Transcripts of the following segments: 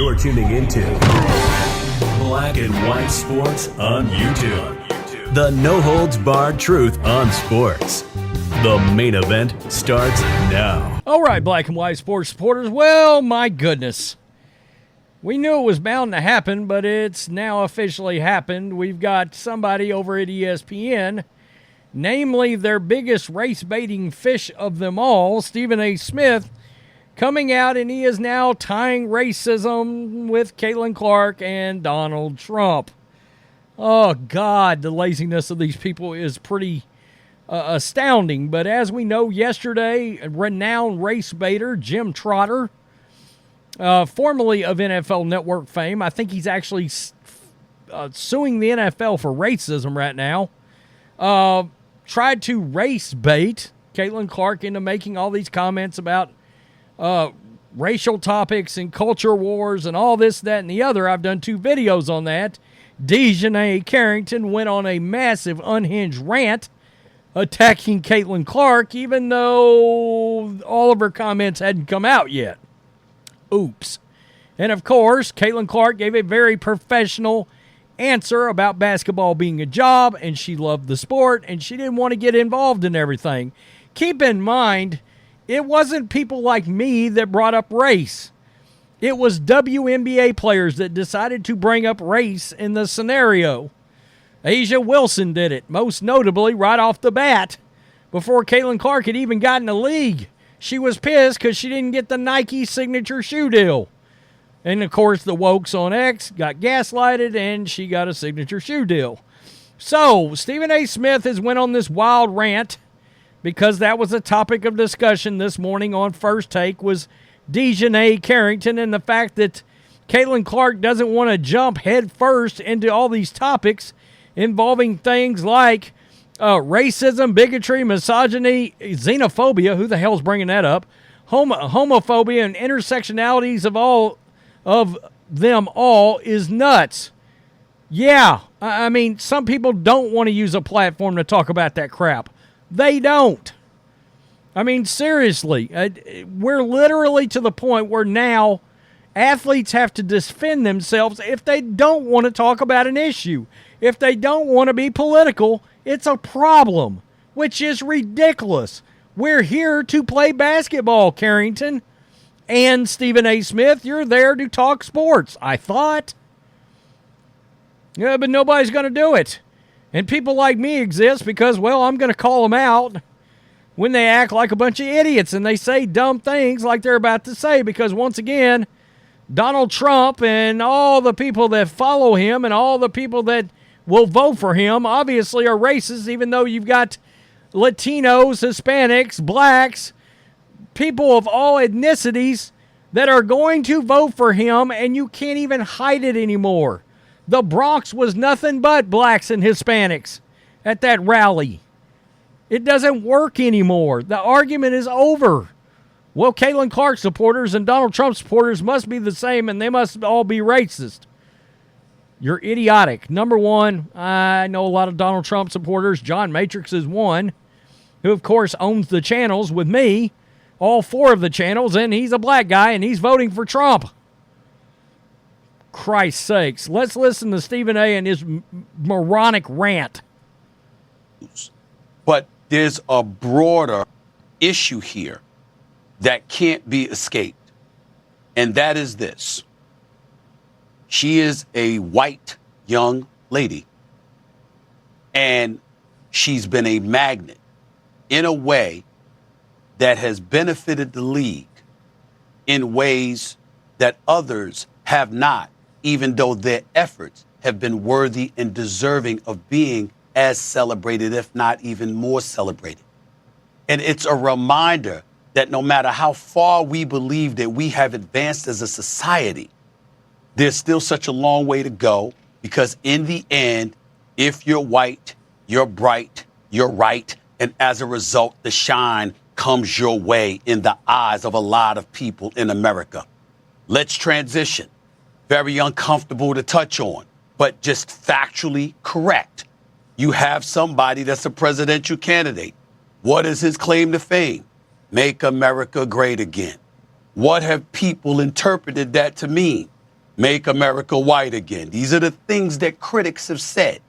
You're tuning into Black and White Sports on YouTube. The no-holds-barred truth on sports. The main event starts now. All right, Black and White Sports supporters. Well, my goodness. We knew it was bound to happen, but it's now officially happened. We've got somebody over at ESPN, namely their biggest race-baiting fish of them all, Stephen A. Smith, coming out, and he is now tying racism with Caitlin Clark and Donald Trump. Oh, God, the laziness of these people is pretty astounding. But as we know, yesterday, renowned race baiter Jim Trotter, formerly of NFL Network fame, I think he's actually suing the NFL for racism right now, tried to race bait Caitlin Clark into making all these comments about racial topics and culture wars and all this, that, and the other. I've done 2 videos on that. Dejanay Carrington went on a massive unhinged rant attacking Caitlin Clark, even though all of her comments hadn't come out yet. Oops. And of course, Caitlin Clark gave a very professional answer about basketball being a job, and she loved the sport, and she didn't want to get involved in everything. Keep in mind, it wasn't people like me that brought up race. It was WNBA players that decided to bring up race in the scenario. Asia Wilson did it, most notably right off the bat, before Caitlin Clark had even gotten the league. She was pissed because she didn't get the Nike signature shoe deal. And, of course, the wokes on X got gaslighted, and she got a signature shoe deal. So, Stephen A. Smith has went on this wild rant because that was a topic of discussion this morning on First Take, was Dejanay Carrington and the fact that Caitlin Clark doesn't want to jump head first into all these topics involving things like racism, bigotry, misogyny, xenophobia, who the hell's bringing that up, homophobia, and intersectionalities of all of them all is nuts. Yeah, I mean, some people don't want to use a platform to talk about that crap. They don't. I mean, seriously, we're literally to the point where now athletes have to defend themselves if they don't want to talk about an issue. If they don't want to be political, it's a problem, which is ridiculous. We're here to play basketball, Carrington. And Stephen A. Smith, you're there to talk sports, I thought. Yeah, but nobody's going to do it. And people like me exist because, well, I'm going to call them out when they act like a bunch of idiots and they say dumb things like they're about to say. Because, once again, Donald Trump and all the people that follow him and all the people that will vote for him obviously are racist, even though you've got Latinos, Hispanics, blacks, people of all ethnicities that are going to vote for him, and you can't even hide it anymore. The Bronx was nothing but blacks and Hispanics at that rally. It doesn't work anymore. The argument is over. Well, Caitlin Clark supporters and Donald Trump supporters must be the same, and they must all be racist. You're idiotic. Number one, I know a lot of Donald Trump supporters. John Matrix is one, who, of course, owns the channels with me, all 4 of the channels, and he's a black guy, and he's voting for Trump. Christ's sakes. Let's listen to Stephen A. and his moronic rant. But there's a broader issue here that can't be escaped, and that is this. She is a white young lady, and she's been a magnet in a way that has benefited the league in ways that others have not, even though their efforts have been worthy and deserving of being as celebrated, if not even more celebrated. And it's a reminder that no matter how far we believe that we have advanced as a society, there's still such a long way to go, because in the end, if you're white, you're bright, you're right, and as a result, the shine comes your way in the eyes of a lot of people in America. Let's transition. Very uncomfortable to touch on, but just factually correct. You have somebody that's a presidential candidate. What is his claim to fame? Make America great again. What have people interpreted that to mean? Make America white again. These are the things that critics have said.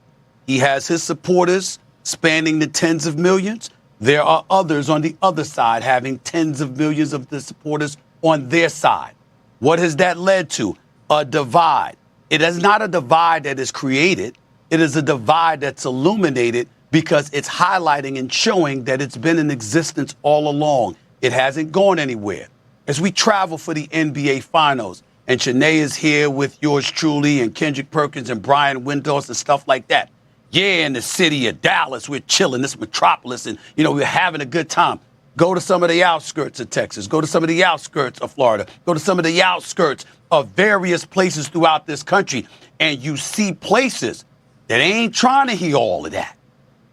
He has his supporters spanning the tens of millions. There are others on the other side having tens of millions of the supporters on their side. What has that led to? A divide. It is not a divide that is created. It is a divide that's illuminated because it's highlighting and showing that it's been in existence all along. It hasn't gone anywhere. As we travel for the NBA Finals, and Shanae is here with yours truly and Kendrick Perkins and Brian Windhorst and stuff like that. Yeah, in the city of Dallas, we're chilling, this metropolis, and, we're having a good time. Go to some of the outskirts of Texas. Go to some of the outskirts of Florida. Go to some of the outskirts of various places throughout this country, and you see places that ain't trying to hear all of that.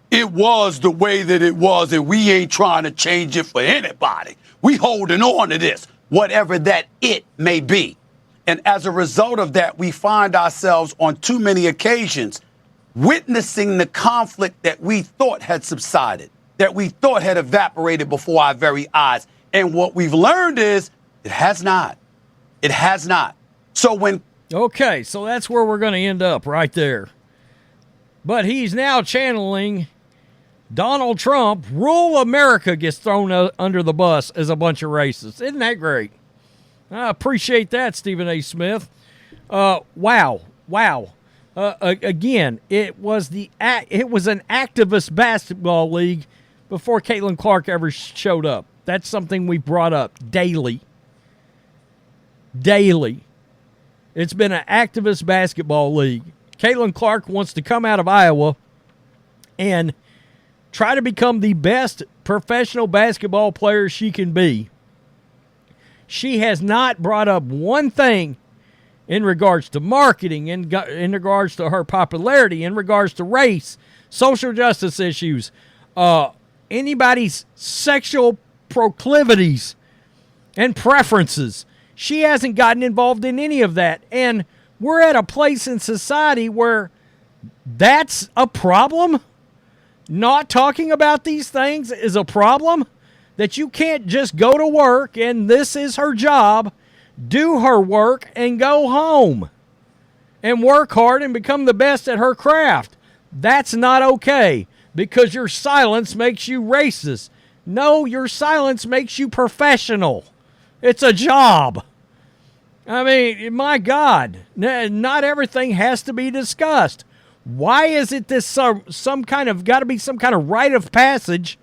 It was the way that it was, and we ain't trying to change it for anybody. We holding on to this, whatever that it may be. And as a result of that, we find ourselves on too many occasions witnessing the conflict that we thought had subsided, that we thought had evaporated before our very eyes. And what we've learned is it has not. It has not. So Okay, so that's where we're going to end up right there. But he's now channeling Donald Trump. Rule America gets thrown under the bus as a bunch of racists. Isn't that great? I appreciate that, Stephen A. Smith. Wow. Again, it was an activist basketball league before Caitlin Clark ever showed up. That's something we brought up daily. It's been an activist basketball league. Caitlin Clark wants to come out of Iowa and try to become the best professional basketball player she can be. She has not brought up one thing in regards to marketing, in regards to her popularity, in regards to race, social justice issues, anybody's sexual proclivities and preferences. She hasn't gotten involved in any of that. And we're at a place in society where that's a problem. Not talking about these things is a problem. That you can't just go to work and this is her job, do her work, and go home and work hard and become the best at her craft. That's not okay because your silence makes you racist. No, your silence makes you professional. It's a job. I mean, my God, not everything has to be discussed. Why is it this some kind of rite of passage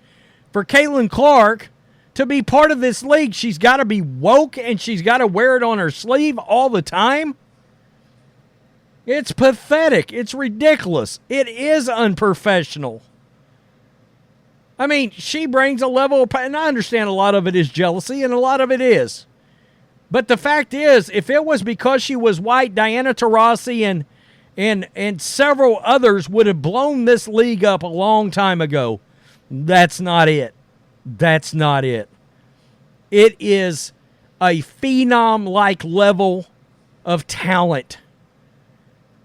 for Caitlin Clark to be part of this league? She's got to be woke and she's got to wear it on her sleeve all the time? It's pathetic. It's ridiculous. It is unprofessional. I mean, she brings a level of, and I understand a lot of it is jealousy, and a lot of it is. But the fact is, if it was because she was white, Diana Taurasi and several others would have blown this league up a long time ago. That's not it. That's not it. It is a phenom-like level of talent.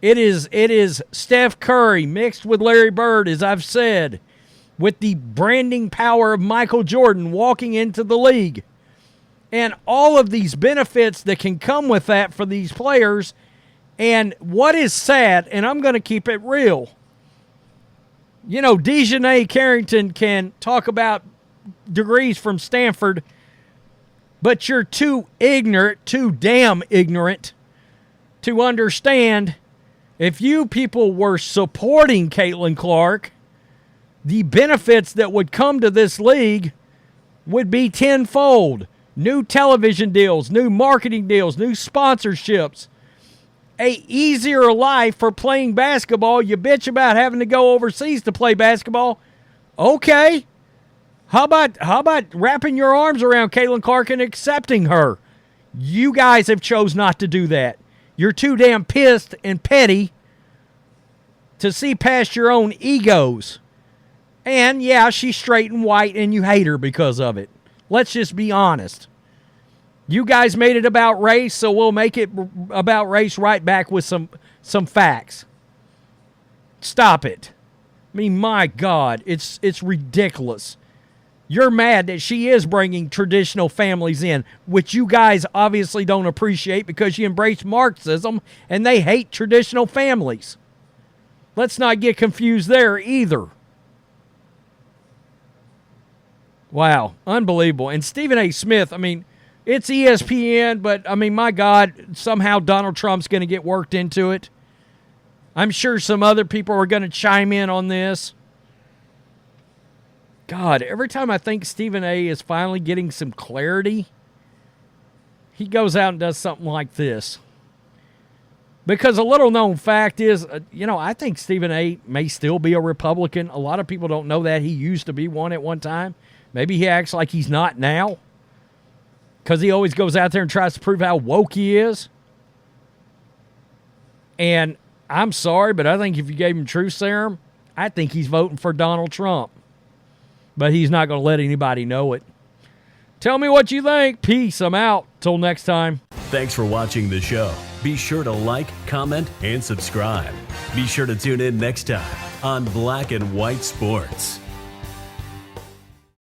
It is Steph Curry mixed with Larry Bird, as I've said, with the branding power of Michael Jordan walking into the league. And all of these benefits that can come with that for these players. And what is sad, and I'm going to keep it real, Dejanay Carrington can talk about degrees from Stanford, but you're too damn ignorant to understand if you people were supporting Caitlin Clark, the benefits that would come to this league would be tenfold. New television deals, new marketing deals, new sponsorships, a easier life for playing basketball. You bitch about having to go overseas to play basketball. Okay. How about wrapping your arms around Caitlin Clark and accepting her? You guys have chose not to do that. You're too damn pissed and petty to see past your own egos. And yeah, she's straight and white and you hate her because of it. Let's just be honest. You guys made it about race, so we'll make it about race right back with some facts. Stop it. I mean, my God, it's ridiculous. You're mad that she is bringing traditional families in, which you guys obviously don't appreciate because you embrace Marxism and they hate traditional families. Let's not get confused there either. Wow, unbelievable. And Stephen A. Smith, I mean, it's ESPN, but, I mean, my God, somehow Donald Trump's going to get worked into it. I'm sure some other people are going to chime in on this. God, every time I think Stephen A. is finally getting some clarity, he goes out and does something like this. Because a little-known fact is, I think Stephen A. may still be a Republican. A lot of people don't know that. He used to be one at one time. Maybe he acts like he's not now because he always goes out there and tries to prove how woke he is. And I'm sorry, but I think if you gave him truth serum, I think he's voting for Donald Trump. But he's not going to let anybody know it. Tell me what you think. Peace. I'm out. Till next time. Thanks for watching the show. Be sure to like, comment, and subscribe. Be sure to tune in next time on Black and White Sports.